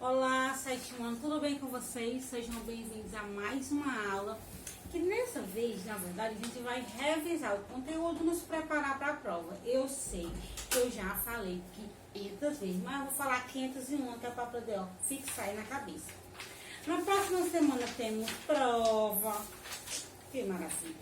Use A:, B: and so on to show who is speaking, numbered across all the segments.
A: Olá, sétimo ano, tudo bem com vocês? Sejam bem-vindos a mais uma aula. Que nessa vez, na verdade, a gente vai revisar o conteúdo e nos preparar para a prova. Eu sei que eu já falei 500 vezes, mas eu vou falar 501, que é para poder fixar aí na cabeça. Na próxima semana temos prova. Que maravilha!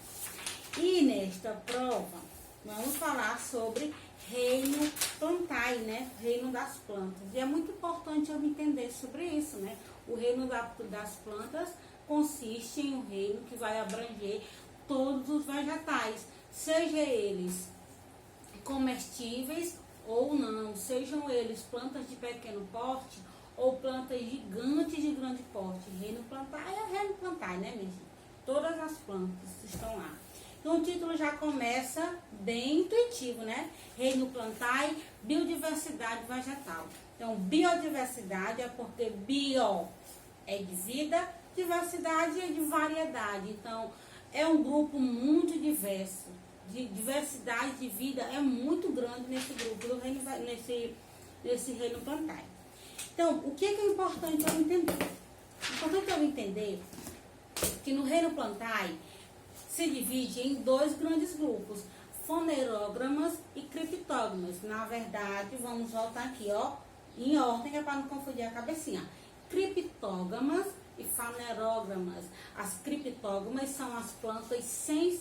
A: E nesta prova, vamos falar sobre reino plantae, né? Reino das plantas. E é muito importante eu entender sobre isso, né? O reino das plantas consiste em um reino que vai abranger todos os vegetais, seja eles comestíveis ou não, sejam eles plantas de pequeno porte ou plantas gigantes de grande porte. Reino plantae é reino plantae, né, minha gente? Todas as plantas estão lá. Então, o título já começa bem intuitivo, né? Reino plantae, biodiversidade vegetal. Então, biodiversidade é porque bio é de vida, diversidade é de variedade. Então, é um grupo muito diverso. De diversidade de vida é muito grande nesse grupo, nesse reino plantae. Então, o que é importante eu entender? É importante eu entender que no reino plantae se divide em dois grandes grupos, fanerógamas e criptógamas. Na verdade, vamos voltar aqui, ó, em ordem, é para não confundir a cabecinha. Criptógamas e fanerógamas. As criptógamas são as plantas sem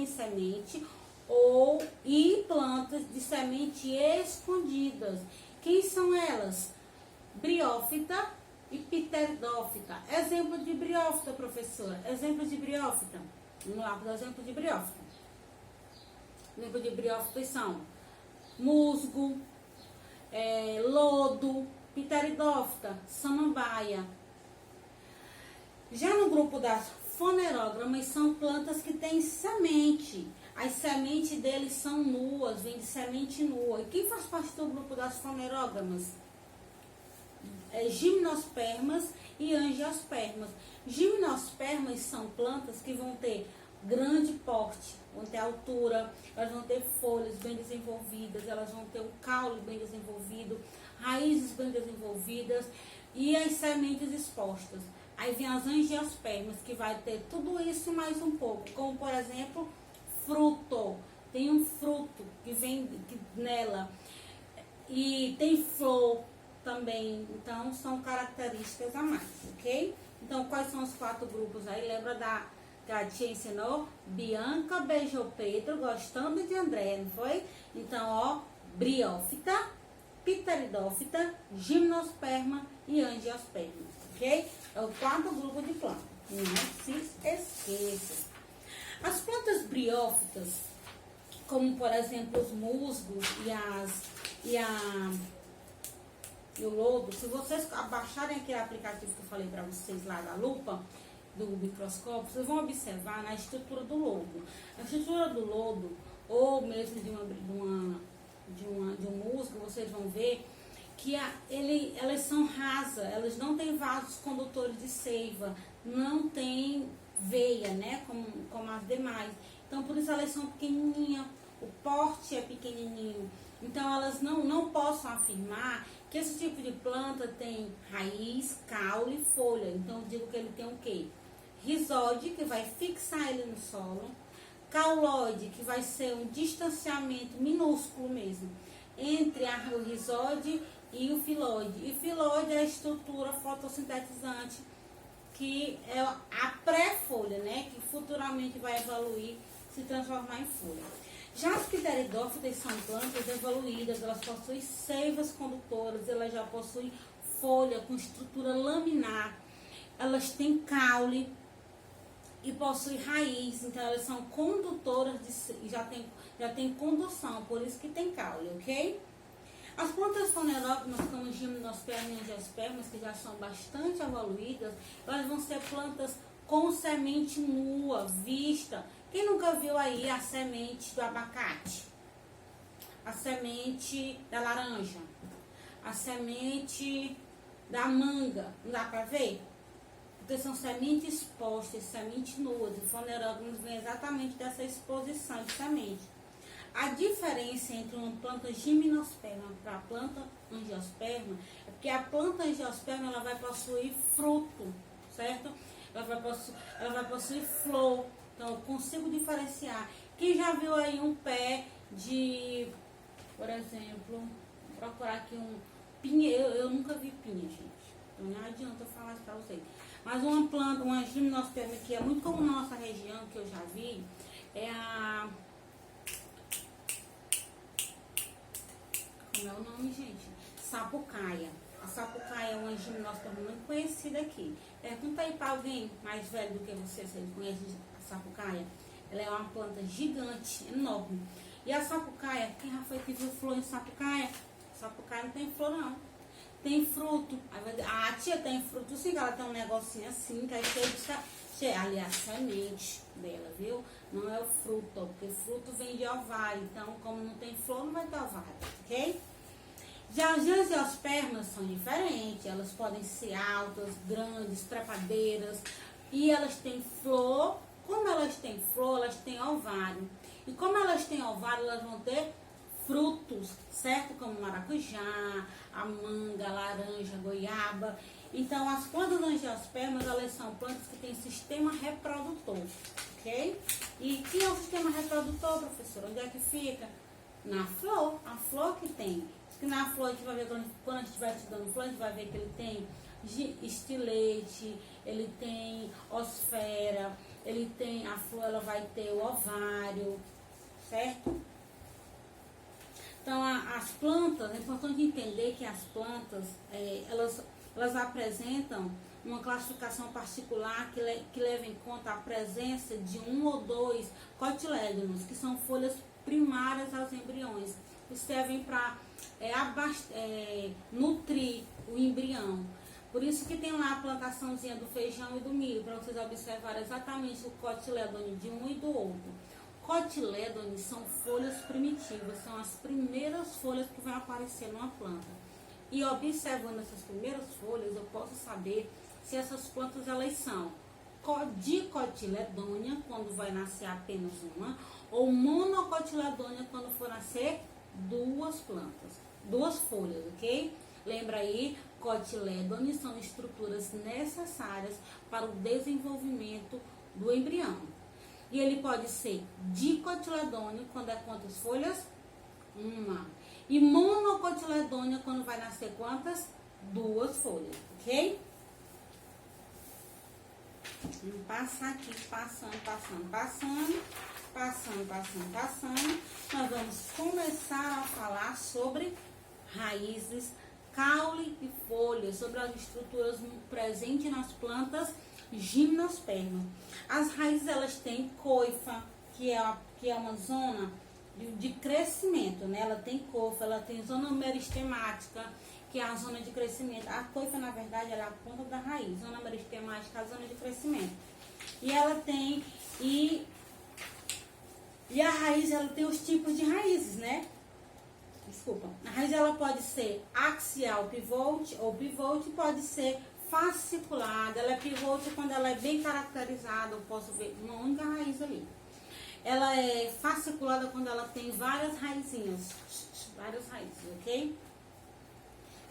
A: semente e plantas de semente escondidas. Quem são elas? Briófita e pteridófita. Exemplo de briófita, professora. Exemplo de briófita. Vamos lá para o exemplo de briófita. Exemplo de briófitas são musgo, lodo, pteridófita, samambaia. Já no grupo das fanerógamas são plantas que têm semente. As sementes deles são nuas, vem de semente nua. E quem faz parte do grupo das fanerógamas? Gimnospermas e angiospermas. Gimnospermas são plantas que vão ter grande porte, vão ter altura, elas vão ter folhas bem desenvolvidas, elas vão ter um caule bem desenvolvido, raízes bem desenvolvidas e as sementes expostas. Aí vem as angiospermas, que vai ter tudo isso e mais um pouco, como por exemplo, fruto. Tem um fruto que vem nela e tem flor também, então são características a mais, ok? Então, quais são os 4 grupos aí? Lembra que a tia ensinou? Bianca beijou Pedro gostando de André, não foi? Então, ó, briófita, pteridófita, gimnosperma e angiosperma, ok? É o 4º grupo de plantas, não se esqueça. As plantas briófitas, como por exemplo os musgos e o lodo, se vocês baixarem aquele aplicativo que eu falei para vocês lá da lupa, do microscópio, vocês vão observar na estrutura do lodo. A estrutura do lodo, ou mesmo de um musgo, vocês vão ver que elas são rasas, elas não têm vasos condutores de seiva, não tem veia, né, como as demais. Então, por isso elas são pequenininhas, o porte é pequenininho. Então, elas não possam afirmar que esse tipo de planta tem raiz, caule e folha. Então, eu digo que ele tem o quê? Rizóide, que vai fixar ele no solo. Cauloide, que vai ser um distanciamento minúsculo mesmo, entre o rizóide e o filóide. E filóide é a estrutura fotossintetizante, que é a pré-folha, né? Que futuramente vai evoluir, se transformar em folha. Já as pteridófitas são plantas evoluídas, elas possuem seivas condutoras, elas já possuem folha com estrutura laminar, elas têm caule e possuem raiz, então elas são condutoras, já tem condução, por isso que tem caule, ok? As plantas fanerógamas, como gimnospermas e angiospermas, que já são bastante evoluídas, elas vão ser plantas com semente nua, vista. Quem nunca viu aí a semente do abacate? A semente da laranja? A semente da manga? Não dá pra ver? Porque são sementes expostas, sementes nuas. E fanerógamas vem exatamente dessa exposição de semente. A diferença entre uma planta gimnosperma para a planta angiosperma, é porque a planta angiosperma ela vai possuir fruto, certo? Ela vai possuir flor. Então eu consigo diferenciar. Quem já viu aí um pé de, por exemplo, vou procurar aqui um pinha, eu nunca vi pinha, gente. Então não adianta eu falar isso pra vocês. Mas uma planta, uma gimnosperma que é muito comum na nossa região, que eu já vi, é a... Como é o nome, gente? Sapucaia. A sapucaia é uma gimnosperma muito conhecida aqui. Pergunta aí para alguém mais velho do que você, se ele conhece a sapucaia. Ela é uma planta gigante, enorme. E a sapucaia, quem já foi que viu flor em sapucaia? Sapucaia não tem flor, não. Tem fruto. A tia tem fruto sim, ela tem um negocinho assim, que é cheio de... Ali é a semente dela, viu? Não é o fruto, porque fruto vem de ovário. Então, como não tem flor, não vai ter ovário, ok? Já as angiospermas são diferentes. Elas podem ser altas, grandes, trepadeiras. E elas têm flor. Como elas têm flor, elas têm ovário. E como elas têm ovário, elas vão ter frutos, certo? Como maracujá, a manga, a laranja, a goiaba. Então, as plantas angiospermas, elas são plantas que têm sistema reprodutor, ok? E o que é o sistema reprodutor, professor? Onde é que fica? Na flor. A flor que tem. Que na flor, a gente vai ver, quando a gente vai estudando flor, a gente vai ver que ele tem estilete, ele tem osfera, ele tem, a flor ela vai ter o ovário, certo? Então, as plantas, é importante entender que as plantas, elas apresentam uma classificação particular que leva em conta a presença de um ou dois cotilédonos, que são folhas primárias aos embriões, que servem para nutrir o embrião. Por isso que tem lá a plantaçãozinha do feijão e do milho, para vocês observarem exatamente o cotiledônio de um e do outro. Cotilédones são folhas primitivas, são as primeiras folhas que vão aparecer numa planta. E observando essas primeiras folhas, eu posso saber se essas plantas elas são dicotiledônia, quando vai nascer apenas uma, ou monocotiledônia, quando for nascer duas plantas, duas folhas, ok? Lembra aí, cotilédones são estruturas necessárias para o desenvolvimento do embrião. E ele pode ser dicotiledônio, quando é quantas folhas? Uma. E monocotiledônia, quando vai nascer quantas? Duas folhas, ok? Vamos passar aqui, passando. Nós vamos começar a falar sobre raízes, caule e folhas, sobre as estruturas presentes nas plantas gimnospermas. As raízes elas têm coifa, que é uma zona de crescimento, né? Ela tem coifa, ela tem zona meristemática, que é a zona de crescimento. A coifa, na verdade, ela é a ponta da raiz. Zona meristemática é a zona de crescimento. E ela tem... E a raiz, ela tem os tipos de raízes, né? Desculpa. A raiz, ela pode ser axial pivote, ou pivote pode ser fasciculada. Ela é pivote quando ela é bem caracterizada. Eu posso ver uma única raiz ali. Ela é fasciculada quando ela tem várias raizinhas. Várias raízes, ok?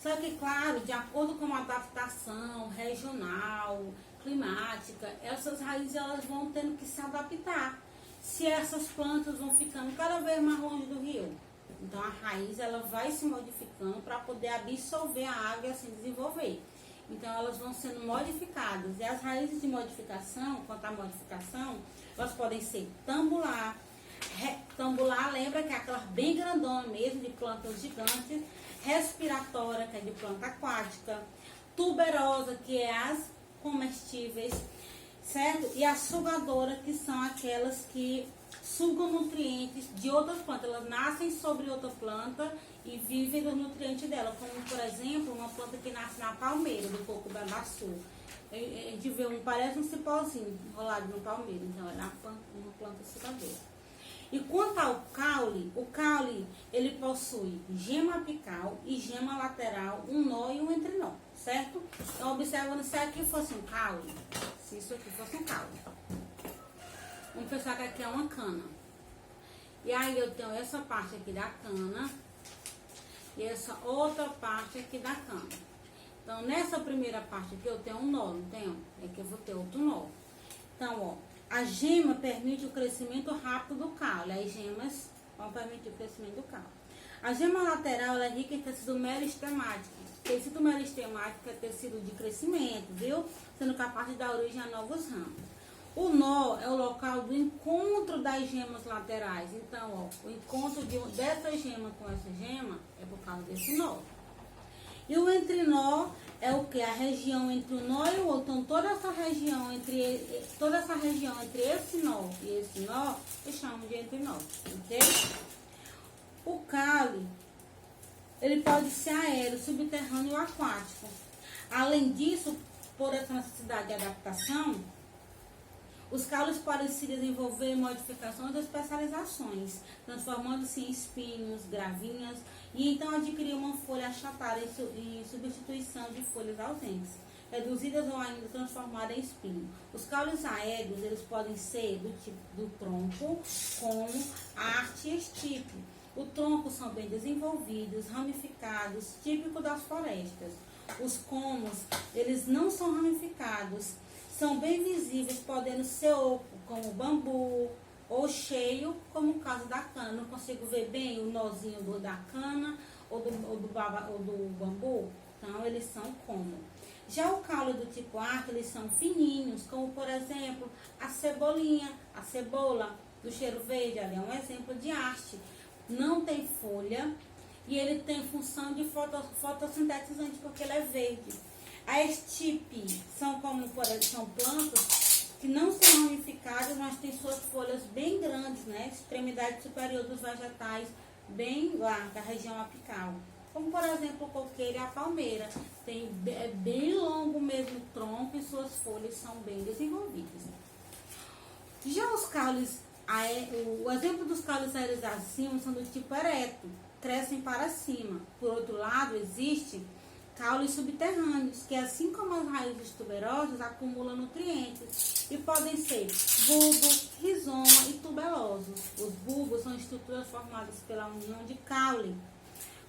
A: Só que, claro, de acordo com a adaptação regional, climática, essas raízes elas vão tendo que se adaptar. Se essas plantas vão ficando cada vez mais longe do rio, então a raiz ela vai se modificando para poder absorver a água e assim desenvolver. Então elas vão sendo modificadas. E as raízes de modificação, quanto à modificação, elas podem ser tambular. Tambular, lembra que é aquela bem grandona mesmo, de plantas gigantes. Respiratória, que é de planta aquática. Tuberosa, que é as comestíveis, certo? E a sugadora, que são aquelas que sugam nutrientes de outras plantas. Elas nascem sobre outra planta e vivem do nutriente dela. Como, por exemplo, uma planta que nasce na palmeira do coco-babaçu. A gente vê parece um cipózinho enrolado no palmeiro. Então, é uma planta sugadora. E quanto ao caule, o caule, ele possui gema apical e gema lateral, um nó e um entrenó, certo? Então, observando se aqui fosse um caule, se isso aqui fosse um caule. Vamos pensar que aqui é uma cana. E aí eu tenho essa parte aqui da cana. e essa outra parte aqui da cana. Então, nessa primeira parte aqui eu tenho um nó, não tenho? É que eu vou ter outro nó. Então, ó, a gema permite o crescimento rápido do caule. As gemas vão permitir o crescimento do caule. A gema lateral ela é rica em tecido meristemático. Tecido meristemático é tecido de crescimento, viu? Sendo capaz de dar origem a novos ramos. O nó é o local do encontro das gemas laterais. Então, ó, o encontro dessa gema com essa gema é por causa desse nó. E o entrenó é o que? A região entre o nó e o outro. Então, toda essa região entre esse nó e esse nó, eu chamo de entrenó, ok? O caule, ele pode ser aéreo, subterrâneo ou aquático. Além disso, por essa necessidade de adaptação, os caules podem se desenvolver em modificações ou especializações, transformando-se em espinhos, gravinhas, e então adquirir uma folha achatada em substituição de folhas ausentes, reduzidas ou ainda transformadas em espinho. Os caules aéreos, eles podem ser do tipo do tronco, como arte e estipe. O tronco são bem desenvolvidos, ramificados, típico das florestas. Os comos, eles não são ramificados, são bem visíveis, podendo ser oco, como o bambu, ou cheio, como o caso da cana. Não consigo ver bem o nozinho da cana ou do bambu, então eles são como. Já o caule do tipo arco, eles são fininhos, como por exemplo a cebolinha, a cebola do cheiro verde, ali é um exemplo de haste. Não tem folha e ele tem função de fotossintetizante porque ele é verde. A estipe são plantas que não são ramificadas, mas têm suas folhas bem grandes, né? Extremidade superior dos vegetais bem larga, a região apical. Como por exemplo o coqueiro e a palmeira. É bem longo mesmo o tronco e suas folhas são bem desenvolvidas. Já os caules, o exemplo dos caules aéreos acima são do tipo ereto, crescem para cima. Por outro lado, existe caules subterrâneos, que assim como as raízes tuberosas, acumulam nutrientes e podem ser bulbo, rizoma e tuberosos. Os bulbos são estruturas formadas pela união de caule,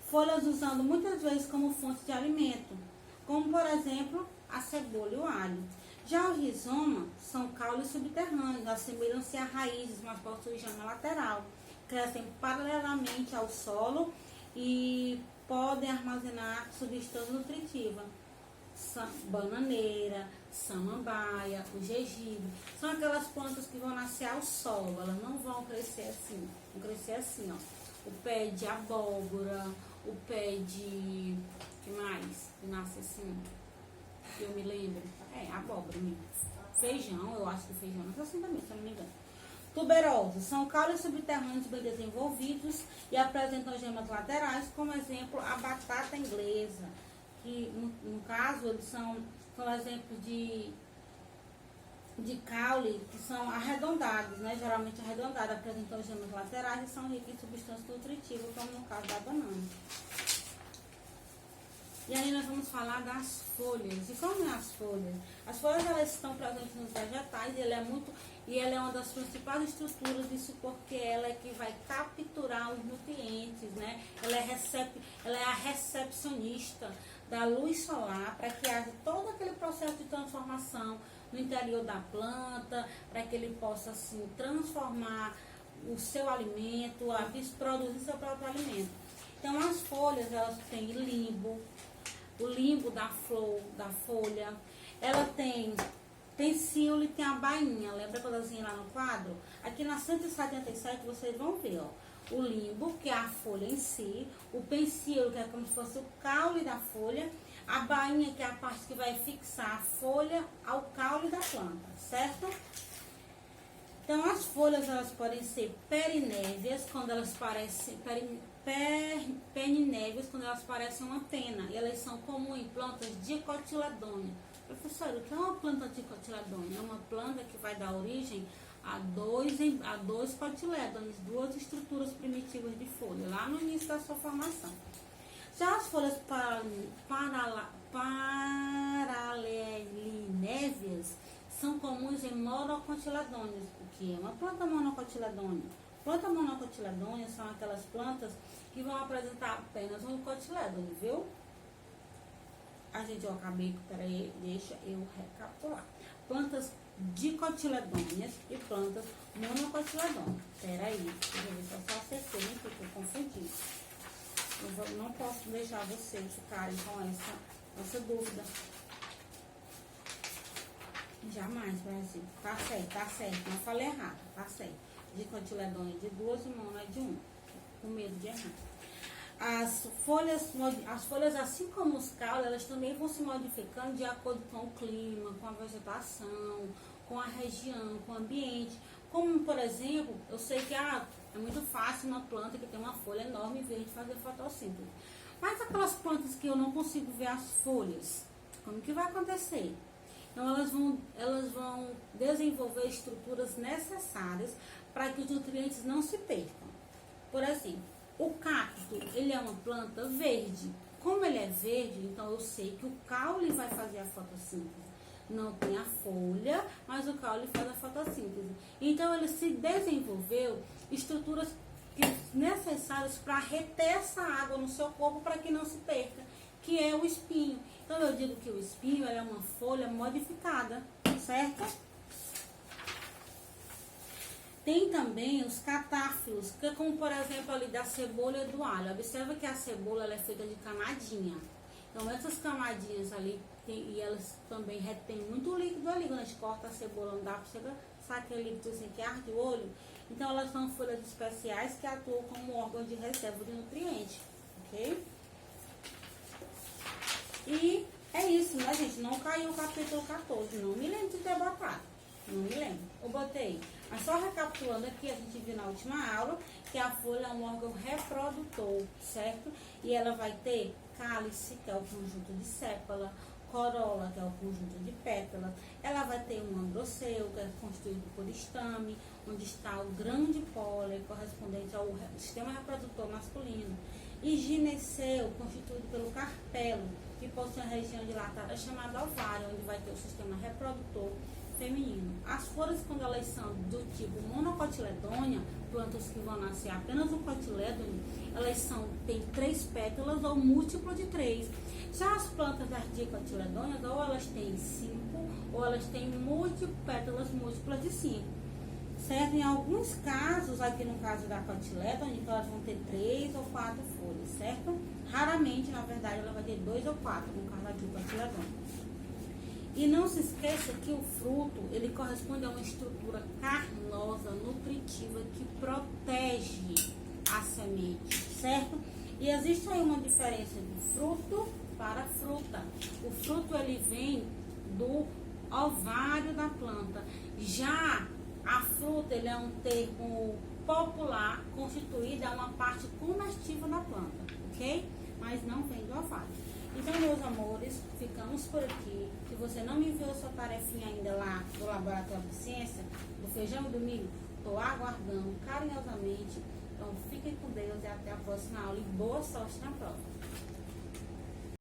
A: folhas usando muitas vezes como fonte de alimento, como por exemplo a cebola e o alho. Já o rizoma são caules subterrâneos, assemelham-se a raízes, mas possuem jama lateral, crescem paralelamente ao solo e podem armazenar substância nutritiva. Bananeira, samambaia, o gengibre, são aquelas plantas que vão nascer ao solo, elas não vão crescer assim, vão crescer assim, ó. O pé de abóbora, o pé de, que mais? Que nasce assim, que eu me lembro, abóbora mesmo. Feijão, eu acho que feijão nasce assim também, se eu não me engano. Tuberosos são caules subterrâneos bem desenvolvidos e apresentam gemas laterais, como exemplo a batata inglesa, que no caso eles são exemplos de caule que são arredondados, né? Geralmente arredondados, apresentam gemas laterais e são ricos em substâncias nutritivas, como no caso da banana. E aí nós vamos falar das folhas. E como é as folhas? As folhas elas estão presentes nos vegetais e ela é uma das principais estruturas disso porque ela é que vai capturar os nutrientes, né? Ela é a recepcionista da luz solar para que haja todo aquele processo de transformação no interior da planta, para que ele possa assim transformar o seu alimento, produzir seu próprio alimento. Então as folhas elas têm limbo, o limbo da flor, da folha, ela tem pecíolo e tem a bainha. Lembra quando eu desenhei lá no quadro? Aqui na 177 vocês vão ver, ó, o limbo, que é a folha em si, o pecíolo, que é como se fosse o caule da folha, a bainha, que é a parte que vai fixar a folha ao caule da planta, certo? Então as folhas elas podem ser perinévias, quando elas parecem peninévias, quando elas parecem uma pena, e elas são comuns em plantas dicotiledôneas. Professor, o que é uma planta dicotiledônea? É uma planta que vai dar origem a dois cotilédones, duas estruturas primitivas de folha, lá no início da sua formação. Já as folhas paralelinévias são comuns em monocotiledôneas. O que é uma planta monocotiledônea? Planta monocotiledôneas são aquelas plantas que vão apresentar apenas um cotilédone, viu? A gente, eu acabei, peraí, deixa eu recapitular. Plantas dicotiledôneas e plantas monocotiledôneas. Peraí, deixa eu ver se eu só acertei, né, porque eu confundi. Eu não posso deixar vocês ficarem com essa dúvida. Jamais, Brasil. Tá certo. Não falei errado, tá certo. Dicotiledônea de 2 e mono é de 1. Com medo de errar. As folhas, assim como os caules, elas também vão se modificando de acordo com o clima, com a vegetação, com a região, com o ambiente. Como, por exemplo, eu sei que é muito fácil uma planta que tem uma folha enorme verde fazer fotossíntese. Mas aquelas plantas que eu não consigo ver as folhas, como que vai acontecer? Então, elas vão desenvolver estruturas necessárias para que os nutrientes não se percam. Por exemplo, o cacto, ele é uma planta verde. Como ele é verde, então eu sei que o caule vai fazer a fotossíntese. Não tem a folha, mas o caule faz a fotossíntese. Então, ele se desenvolveu estruturas necessárias para reter essa água no seu corpo para que não se perca, que é o espinho. Então, eu digo que o espinho é uma folha modificada, certo? Tem também os catáfilos, que é como, por exemplo, ali da cebola e do alho. Observa que a cebola ela é feita de camadinha. Então, essas camadinhas ali, e elas também retêm muito líquido ali. Quando a gente corta a cebola, não dá para você sabe aquele líquido assim que arde o olho? Então, elas são folhas especiais que atuam como órgão de reserva de nutrientes, ok? E é isso, né, gente? Não caiu o capítulo 14. Não me lembro de ter botado. Não me lembro. Eu botei. Mas só recapitulando aqui, a gente viu na última aula que a folha é um órgão reprodutor, certo? E ela vai ter cálice, que é o conjunto de sépala, corola, que é o conjunto de pétala. Ela vai ter um androceu, que é constituído por estame, onde está o grão de pólen, correspondente ao sistema reprodutor masculino. E gineceu, constituído pelo carpelo, que possui uma região dilatada chamada ovário, onde vai ter o sistema reprodutor feminino. As flores, quando elas são do tipo monocotiledônea, plantas que vão nascer apenas um cotilédone, elas têm 3 pétalas ou múltiplo de 3. Já as plantas das dicotiledôneas, ou elas têm 5, ou elas têm pétalas múltiplas de 5. Certo? Em alguns casos, aqui no caso da cotilédone, então elas vão ter 3 ou 4 folhas, certo? Raramente, na verdade, ela vai ter 2 ou 4, no caso da dicotiledônea. E não se esqueça que o fruto, ele corresponde a uma estrutura carnosa, nutritiva, que protege a semente, certo? E existe aí uma diferença do fruto para a fruta. O fruto, ele vem do ovário da planta. Já a fruta, ele é um termo popular, constituída a uma parte comestível da planta, ok? Mas não vem do ovário. Então, meus amores, ficamos por aqui. Se você não me enviou sua tarefinha ainda lá do Laboratório de Ciência, do feijão e do milho, estou aguardando carinhosamente. Então, fiquem com Deus e até a próxima aula. E boa sorte na prova.